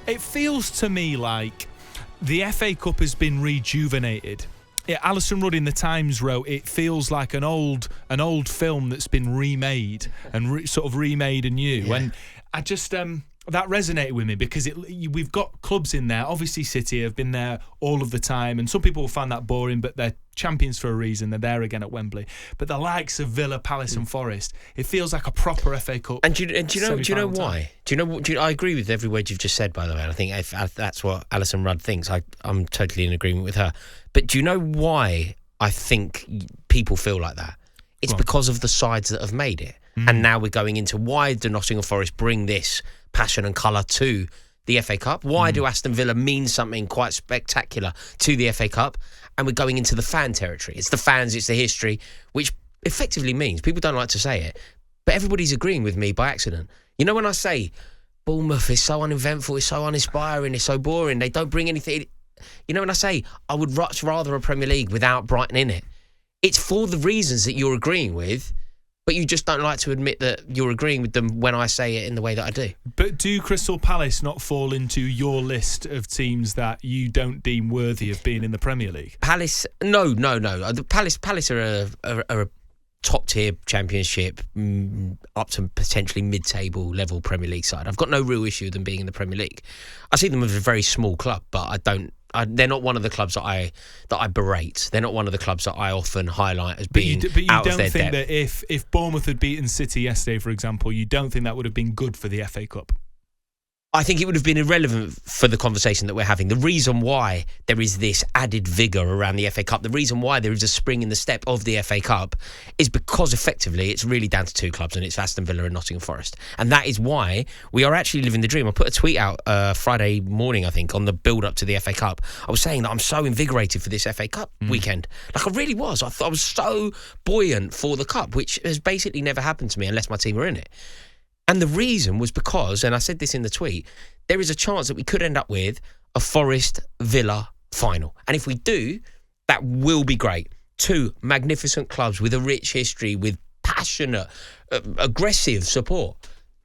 It feels to me like the FA Cup has been rejuvenated. Yeah, Alison Rudd in the Times wrote, it feels like an old film that's been remade and sort of remade anew. Yeah. And I just that resonated with me because we've got clubs in there. Obviously, City have been there all of the time, and some people will find that boring, but they're champions for a reason. They're there again at Wembley. But the likes of Villa, Palace, and Forest, it feels like a proper FA Cup. And do you know why? I agree with every word you've just said, by the way. And I think that's what Alison Rudd thinks. I'm totally in agreement with her. But do you know why I think people feel like that? It's because of the sides that have made it. And now we're going into why do Nottingham Forest bring this passion and colour to the FA Cup? Why do Aston Villa mean something quite spectacular to the FA Cup? And we're going into the fan territory. It's the fans, it's the history, which effectively means, people don't like to say it, but everybody's agreeing with me by accident. You know when I say, Bournemouth is so uneventful, it's so uninspiring, it's so boring, they don't bring anything... You know when I say, I would much rather a Premier League without Brighton in it? It's for the reasons that you're agreeing with, but you just don't like to admit that you're agreeing with them when I say it in the way that I do. But do Crystal Palace not fall into your list of teams that you don't deem worthy of being in the Premier League? Palace, no. Palace are a top-tier Championship, up to potentially mid-table level Premier League side. I've got no real issue with them being in the Premier League. I see them as a very small club, but they're not one of the clubs that I berate. They're not one of the clubs that I often highlight as being out of their depth. But you don't think that if Bournemouth had beaten City yesterday, for example, you don't think that would have been good for the FA Cup? I think it would have been irrelevant for the conversation that we're having. The reason why there is this added vigour around the FA Cup, the reason why there is a spring in the step of the FA Cup is because effectively it's really down to two clubs, and it's Aston Villa and Nottingham Forest. And that is why we are actually living the dream. I put a tweet out Friday morning, I think, on the build-up to the FA Cup. I was saying that I'm so invigorated for this FA Cup weekend. Like, I really was. I was so buoyant for the Cup, which has basically never happened to me unless my team are in it. And the reason was because, and I said this in the tweet, there is a chance that we could end up with a Forest-Villa final. And if we do, that will be great. Two magnificent clubs with a rich history, with passionate, aggressive support.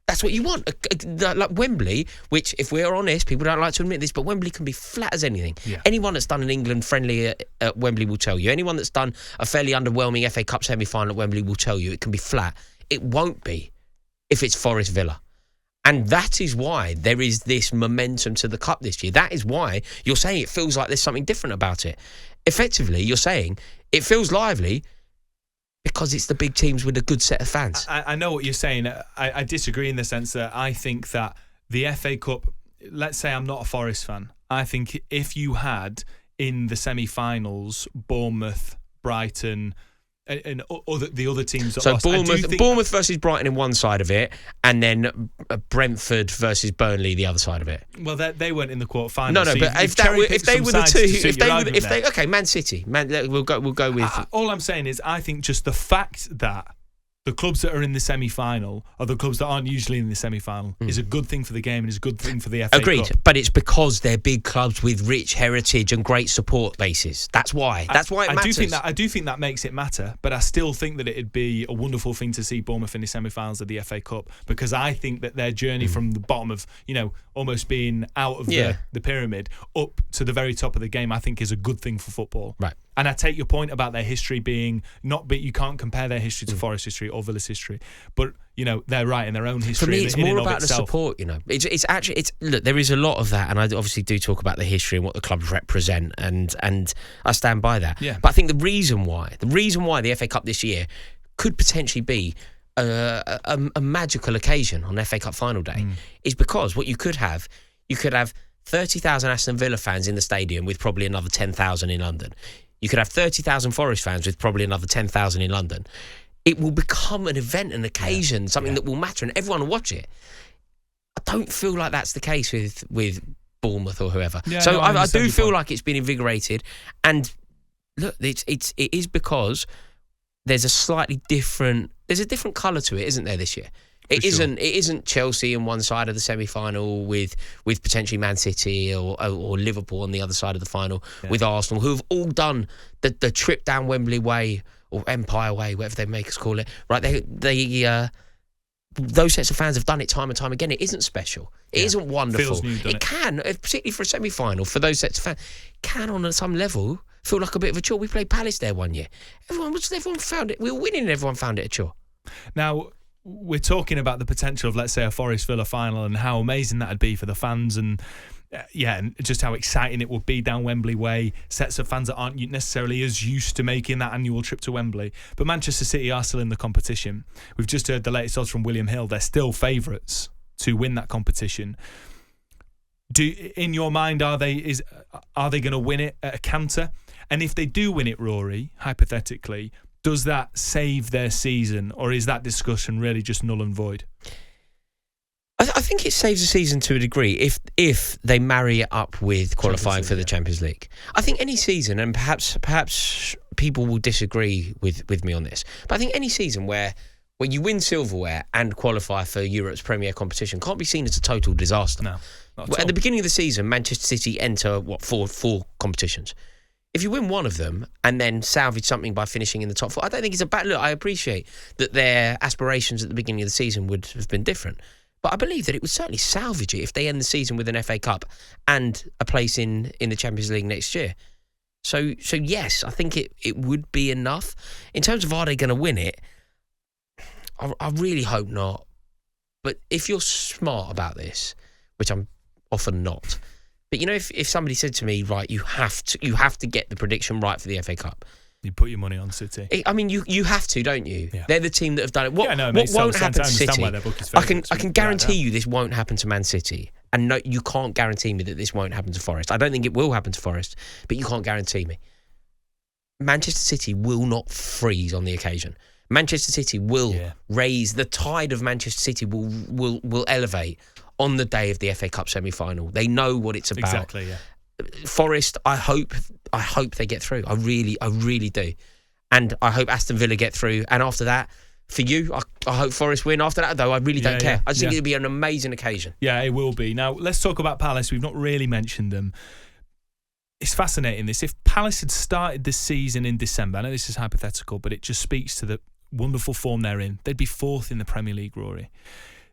That's what you want. Like Wembley, which, if we're honest, people don't like to admit this, but Wembley can be flat as anything. Yeah. Anyone that's done an England friendly at Wembley will tell you. Anyone that's done a fairly underwhelming FA Cup semi-final at Wembley will tell you it can be flat. It won't be if it's Forest Villa. And that is why there is this momentum to the Cup this year. That is why you're saying it feels like there's something different about it. Effectively, you're saying it feels lively because it's the big teams with a good set of fans. I know what you're saying. I disagree in the sense that I think that the FA Cup, let's say I'm not a Forest fan, I think if you had in the semi-finals Bournemouth, Brighton, and the other teams that so lost. Bournemouth versus Brighton in one side of it, and then Brentford versus Burnley the other side of it. Well, they weren't in the quarterfinals. No, so but if they were the two, okay, Man City, we'll go with. All I'm saying is, I think just the fact that the clubs that are in the semi-final or the clubs that aren't usually in the semi-final is a good thing for the game and is a good thing for the FA Agreed, Cup. But it's because they're big clubs with rich heritage and great support bases. That's why. That's why it matters. I do think that makes it matter, but I still think that it'd be a wonderful thing to see Bournemouth in the semi-finals of the FA Cup, because I think that their journey from the bottom of, almost being out of the pyramid up to the very top of the game, I think is a good thing for football. Right. And I take your point about their history being you can't compare their history to Forest history or Villa's history, but they're right in their own history. For me, it's more about the itself. support. It's actually look. There is a lot of that, and I obviously do talk about the history and what the clubs represent, and I stand by that. Yeah. But I think the reason why the FA Cup this year could potentially be a magical occasion on FA Cup final day is because what you could have 30,000 Aston Villa fans in the stadium with probably another 10,000 in London. You could have 30,000 Forest fans with probably another 10,000 in London. It will become an event, an occasion, something that will matter, and everyone will watch it. I don't feel like that's the case with Bournemouth or whoever. Yeah, so I do feel like it's been invigorated. And look, it is because there's a different colour to it, isn't there, this year? It isn't Chelsea on one side of the semi-final with potentially Man City or Liverpool on the other side of the final with Arsenal, who have all done the trip down Wembley way or Empire Way, whatever they make us call it. Right? those sets of fans have done it time and time again. It isn't special. It isn't wonderful. Feels new, doesn't it? Can, particularly for a semi-final, for those sets of fans, can on some level feel like a bit of a chore. We played Palace there one year. Everyone found it. We were winning and everyone found it a chore. Now, we're talking about the potential of, let's say, a Forest Villa final and how amazing that'd be for the fans and and just how exciting it would be down Wembley Way. Sets of fans that aren't necessarily as used to making that annual trip to Wembley. But Manchester City are still in the competition. We've just heard the latest odds from William Hill. They're still favourites to win that competition. In your mind, are they going to win it at a canter? And if they do win it, Rory, hypothetically, does that save their season, or is that discussion really just null and void? I think it saves the season to a degree if they marry it up with qualifying for the Champions League. I think any season, and perhaps people will disagree with me on this, but I think any season where you win silverware and qualify for Europe's premier competition can't be seen as a total disaster. No, not at all. At the beginning of the season, Manchester City enter four competitions. If you win one of them and then salvage something by finishing in the top four, I don't think it's a bad look. I appreciate that their aspirations at the beginning of the season would have been different. But I believe that it would certainly salvage it if they end the season with an FA Cup and a place in the Champions League next year. So yes, I think it would be enough. In terms of are they going to win it, I really hope not. But if you're smart about this, which I'm often not, but if somebody said to me, right, you have to get the prediction right for the FA Cup. You put your money on City. I mean, you have to, don't you? Yeah. They're the team that have done it. What makes won't sense. happen to City? I can guarantee you this won't happen to Man City. And no, you can't guarantee me that this won't happen to Forest. I don't think it will happen to Forest, but you can't guarantee me. Manchester City will not freeze on the occasion. Manchester City will raise the tide of Manchester City will elevate on the day of the FA Cup semi-final. They know what it's about. Exactly, yeah. Forest, I hope they get through. I really do. And I hope Aston Villa get through. And after that, for you, I hope Forest win. After that, though, I really don't care. I just think it'll be an amazing occasion. Yeah, it will be. Now, let's talk about Palace. We've not really mentioned them. It's fascinating, this. If Palace had started this season in December, I know this is hypothetical, but it just speaks to the wonderful form they're in. They'd be fourth in the Premier League, Rory.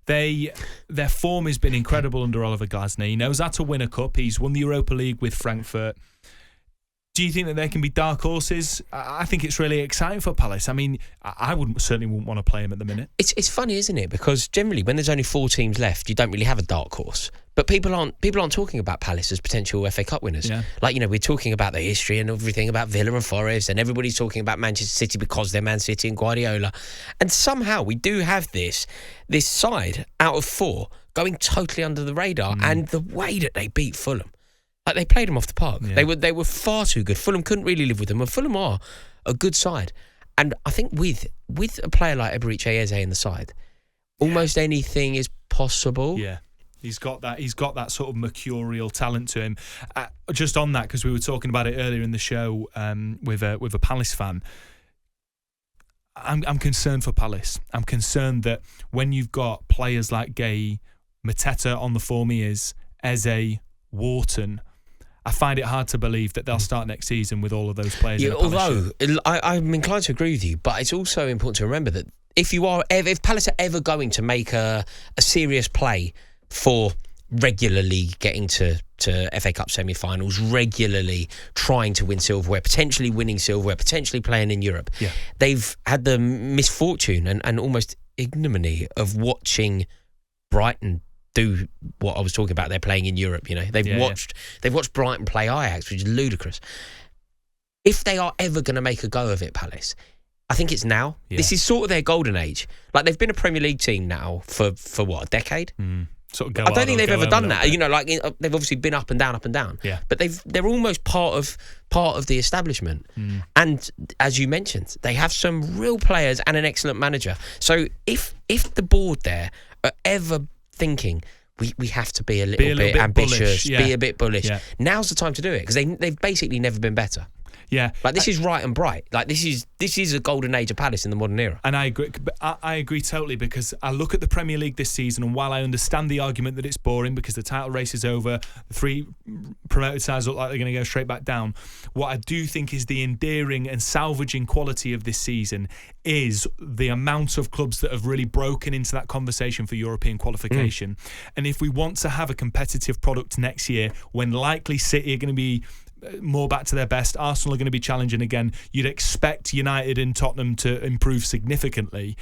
Their form has been incredible under Oliver Glasner. He knows how to win a cup. He's won the Europa League with Frankfurt. Do you think that there can be dark horses? I think it's really exciting for Palace. I mean, I certainly wouldn't want to play him at the minute. It's funny, isn't it? Because generally, when there's only 4 teams left, you don't really have a dark horse. But people aren't talking about Palace as potential FA Cup winners. Yeah. Like, we're talking about the history and everything about Villa and Forest, and everybody's talking about Manchester City because they're Man City and Guardiola. And somehow we do have this side out of 4 going totally under the radar, and the way that they beat Fulham. Like, they played them off the park. Yeah. They were far too good. Fulham couldn't really live with them, and Fulham are a good side. And I think with a player like Eberechi Eze in the side, almost anything is possible. Yeah. He's got that sort of mercurial talent to him. Just on that, because we were talking about it earlier in the show with a Palace fan. I'm concerned for Palace. I'm concerned that when you've got players like Gay, Mateta on the form he is, Eze, Wharton, I find it hard to believe that they'll start next season with all of those players. Yeah, although I'm inclined to agree with you, but it's also important to remember that if Palace are ever going to make a serious play for regularly getting to FA Cup semi-finals, regularly trying to win silverware, potentially winning silverware, potentially playing in Europe, they've had the misfortune and almost ignominy of watching Brighton do what I was talking about. They're playing in Europe. They've watched Brighton play Ajax, which is ludicrous. If they are ever going to make a go of it, Palace, I think it's now. Yeah. This is sort of their golden age. Like, they've been a Premier League team now for what, a decade? Sort of I don't think they've ever done that. They've obviously been up and down. Yeah. But they're almost part of the establishment. And as you mentioned, they have some real players and an excellent manager. So if the board there are ever thinking we have to be a little bit ambitious, bullish, be a bit bullish, now's the time to do it, because they've basically never been better. Yeah. Like, this is right and bright. Like, this is a golden age of Palace in the modern era. And I agree. I agree totally, because I look at the Premier League this season, and while I understand the argument that it's boring because the title race is over, the 3 promoted sides look like they're going to go straight back down, what I do think is the endearing and salvaging quality of this season is the amount of clubs that have really broken into that conversation for European qualification. And if we want to have a competitive product next year, when likely City are going to be more back to their best, Arsenal are going to be challenging again, you'd expect United and Tottenham to improve significantly.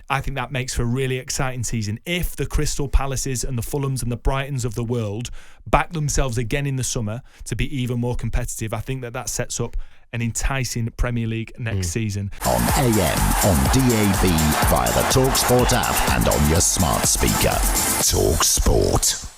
I think that makes for a really exciting season. If the Crystal Palaces and the Fulhams and the Brightons of the world back themselves again in the summer to be even more competitive, I think that sets up an enticing Premier League next season. On AM, on DAB, via the talkSPORT app and on your smart speaker. talkSPORT.